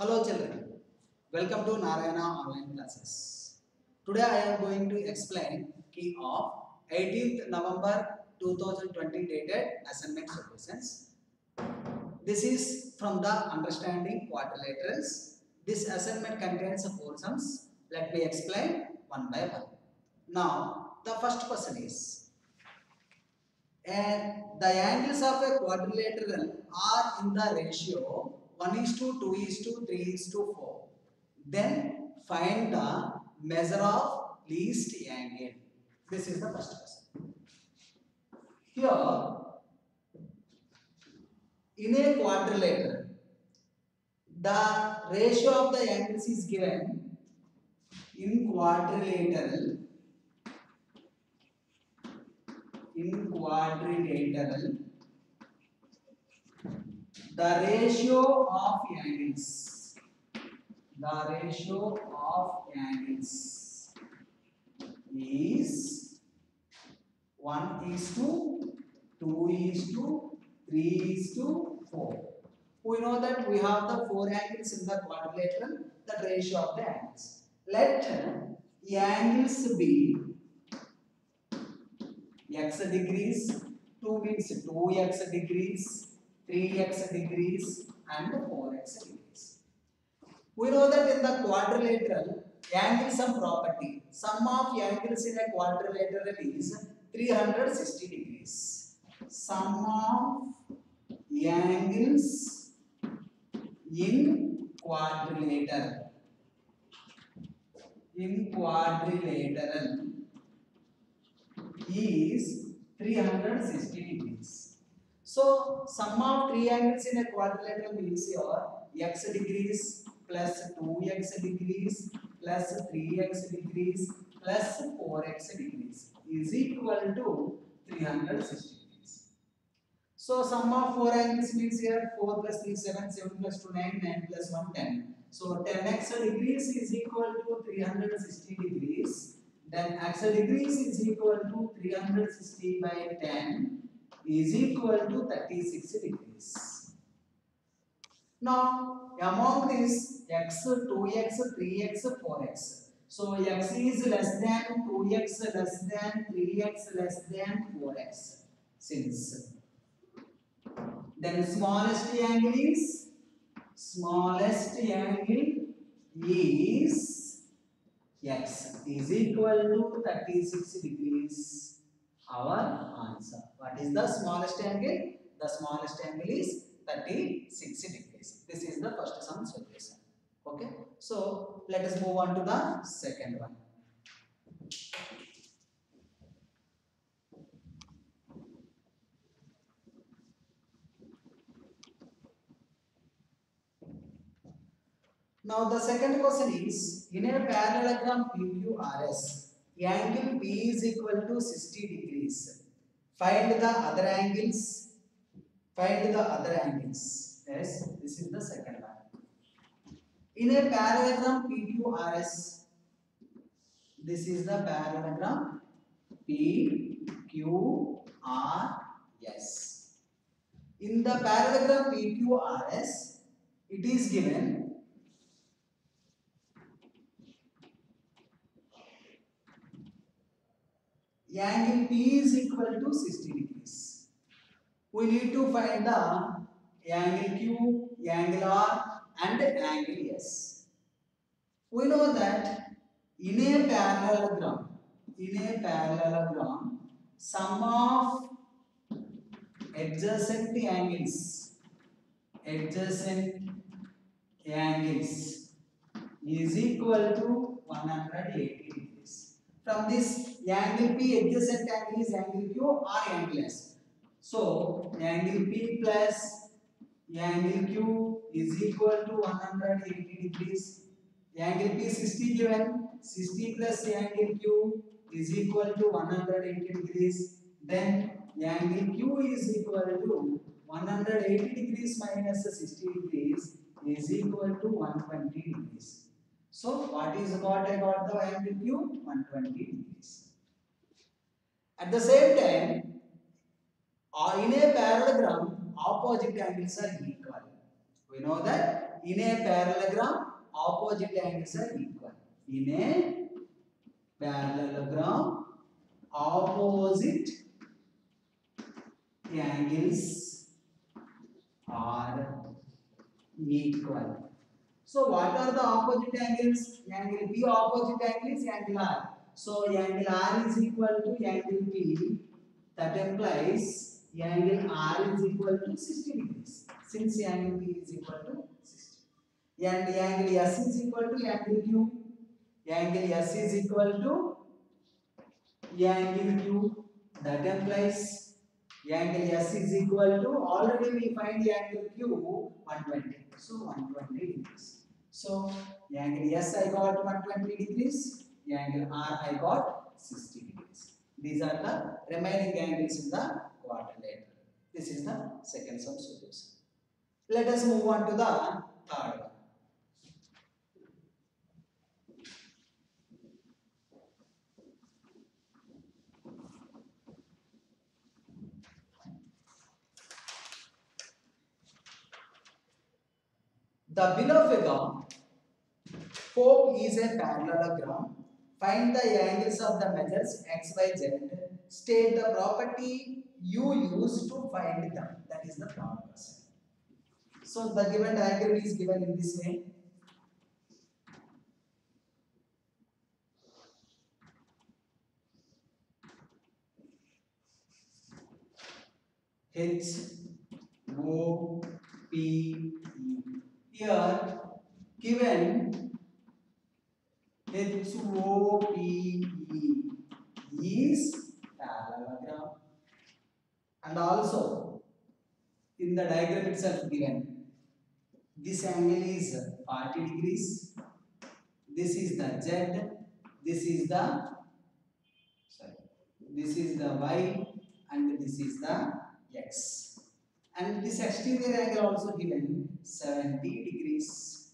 Hello children, welcome to Narayana online classes. Today I am going to explain key of 18th November 2020 dated assignment solutions. This is from the understanding quadrilaterals. This assignment contains four sums. Let me explain one by one. Now the first question is, and the angles of a quadrilateral are in the ratio 1 is to 2 is to 3 is to 4. Then find the measure of least angle. This is the first question. Here, in a quadrilateral, the ratio of the angles is given in quadrilateral. The ratio of angles is 1 is to 2 is to 3 is to 4. We know that we have the 4 angles in the quadrilateral, the ratio of the angles. Let the angles be x degrees, 2 means 2x degrees, 3x degrees and 4x degrees. We know that in the quadrilateral, angle sum property, sum of angles in a quadrilateral is 360 degrees. Sum of angles in quadrilateral is 360 degrees. So sum of three angles in a quadrilateral means your x degrees plus 2x degrees plus 3x degrees plus 4x degrees is equal to 360 degrees. So sum of 4 angles means here 4 plus 3 7, 7 plus 2 9, 9 plus 1 10. So 10x degrees is equal to 360 degrees. Then x degrees is equal to 360 by 10 is equal to 36 degrees. Now among these x, 2x, 3x, 4x. So x is less than 2x less than 3x less than 4x. Since then smallest angle is x is equal to 36 degrees. Our answer. What is the smallest angle? The smallest angle is 36 degrees. This is the first sum solution. Okay. So let us move on to the second one. Now the second question is, in a parallelogram PQRS, angle P is equal to 60 degrees. Find the other angles. Yes, this is the second one. In a parallelogram PQRS, this is the parallelogram PQRS. In the parallelogram PQRS, it is given angle P is equal to 60 degrees. We need to find the angle Q, angle R and angle S. We know that in a parallelogram, sum of adjacent angles is equal to 180 degrees. From this, angle P adjacent angle is angle Q or angle S. So angle P plus angle Q is equal to 180 degrees. Angle P 60 given, 60 plus angle Q is equal to 180 degrees. Then angle Q is equal to 180 degrees minus 60 degrees is equal to 120 degrees. So what I got the angle Q? 120 degrees. At the same time, in a parallelogram, opposite angles are equal. We know that in a parallelogram, opposite angles are equal. In a parallelogram, opposite angles are equal. So what are the opposite angles? Angle P opposite angle is angle R. So angle R is equal to angle P. That implies angle R is equal to 60 degrees. Since angle P is equal to 60. And angle S is equal to angle Q. Angle S is equal to angle Q. That implies angle S is equal to, already we find the angle Q 120. So 120 degrees. So angle S I got 120 degrees, angle R I got 60 degrees. These are the remaining angles in the quadrilateral. This is the second sum solution. Let us move on to the third one. The below figure 4 is a parallelogram. Find the angles of the measures x, y, z. State the property you use to find them. That is the process. So the given diagram is given in this way. H O P E. Here given H O P E is parallelogram, and also in the diagram itself given this angle is 40 degrees. This is the Z. This is the this is the Y, and this is the X. And this exterior angle also given 70 degrees.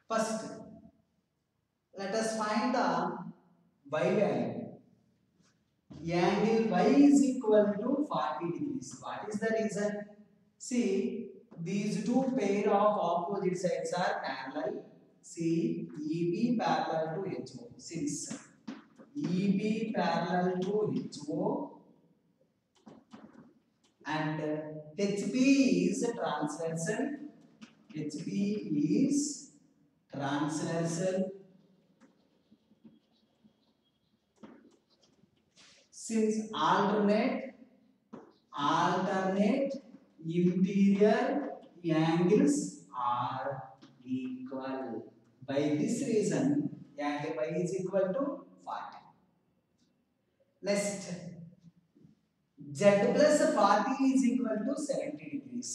First, let us find the Y value. Angle Y is equal to 40 degrees. What is the reason? See, these two pair of opposite sides are parallel. See, EB parallel to HO. Since EB parallel to HO and HP is transversal. HP is transversal. Since alternate interior angles are equal. By this reason, angle Y is equal to 40. Next, Z plus 40 is equal to 70 degrees.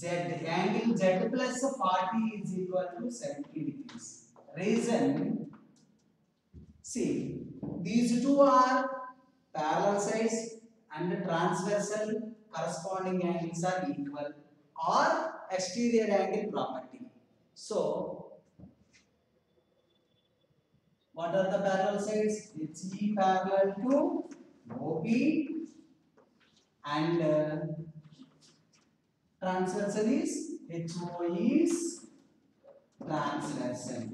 Angle Z plus 40 is equal to 70 degrees. Reason, see, these two are parallel sides and transversal corresponding angles are equal, or exterior angle property. So, what are the parallel sides? HE parallel to OP and transversal is HO is transversal.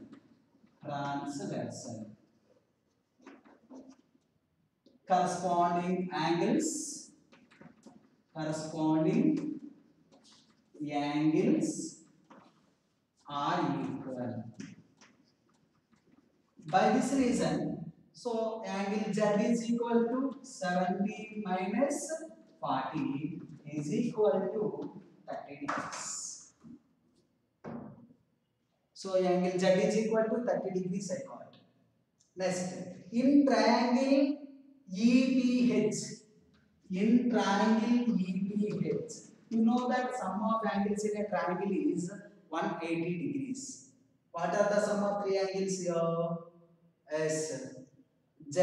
Corresponding angles are equal. By this reason, so angle Z is equal to 70 minus 40 is equal to 30 degrees. So angle Z is equal to 30 degrees I got. Next, in triangle EPH, you know that sum of angles in a triangle is 180 degrees. What are the sum of three angles here? S, Z,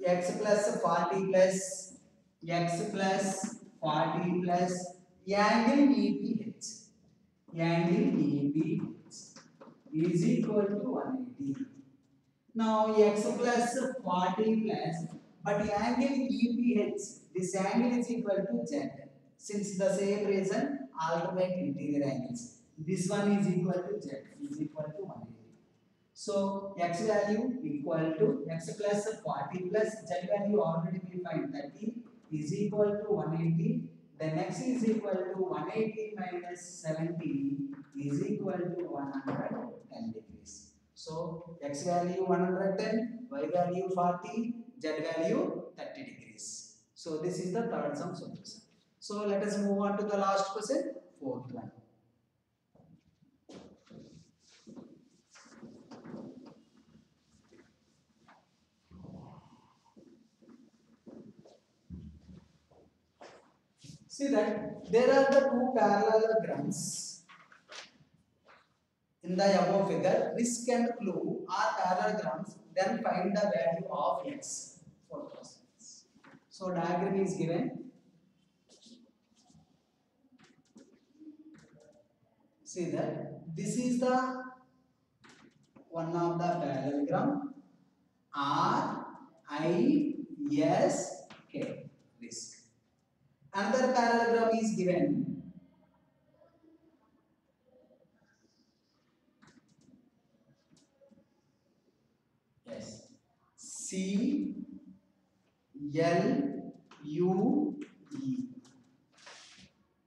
x plus 40 plus x plus 40 plus angle EPH. Angle EPH is equal to 180. Now x plus 40 plus, but angle EPH, this angle is equal to Z. Since the same reason, alternate interior angles. This one is equal to z is equal to 180. So x value equal to x plus 40 plus z value already we find 30 is equal to 180. Then x is equal to 180 minus 70 is equal to 110 degrees. So x value 110, y value 40, z value 30 degrees. So this is the third sum solution. So let us move on to the last question, fourth one. See that there are the two parallelograms in the above figure. Risk and clue are parallelograms. Then find the value of x for questions. So diagram is given. See that this is the one of the parallelogram R I S K risk. Another parallelogram is given. Yes. C L U E.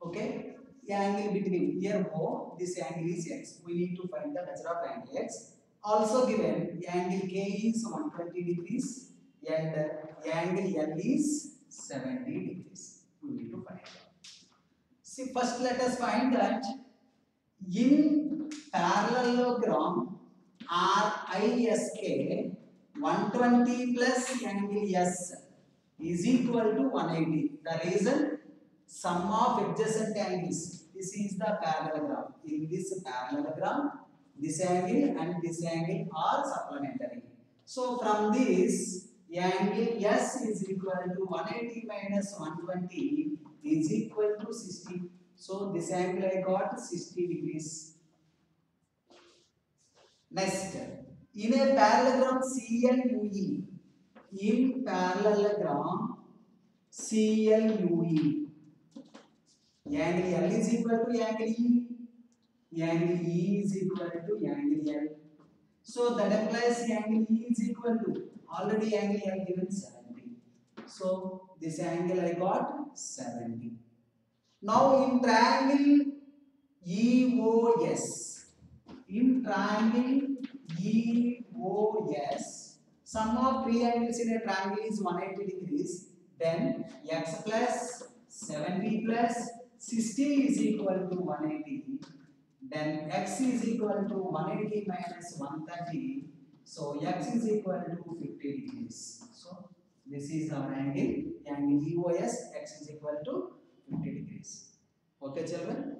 Okay. The angle between here O, this angle is x. We need to find the measure of angle x. Also given the angle K is 120 degrees and the angle L is 70 degrees. We need to find out. See, first let us find that in parallelogram RISK 120 plus angle S is equal to 180. The reason sum of adjacent angles. This is the parallelogram. In this parallelogram, this angle and this angle are supplementary. So from this, angle S is equal to 180 minus 120 is equal to 60. So this angle I got 60 degrees. Next, in a parallelogram CLUE, in parallelogram CLUE, angle L is equal to angle E, angle E is equal to angle L. So that implies angle E is equal to already angle L given 70. So this angle I got 70. Now in triangle EOS, in triangle EOS, sum of three angles in a triangle is 180 degrees. Then x plus 70 plus 60 is equal to 180. Then x is equal to 180 minus 130. So x is equal to 50 degrees. So this is our angle EOS. X is equal to 50 degrees. Okay, children.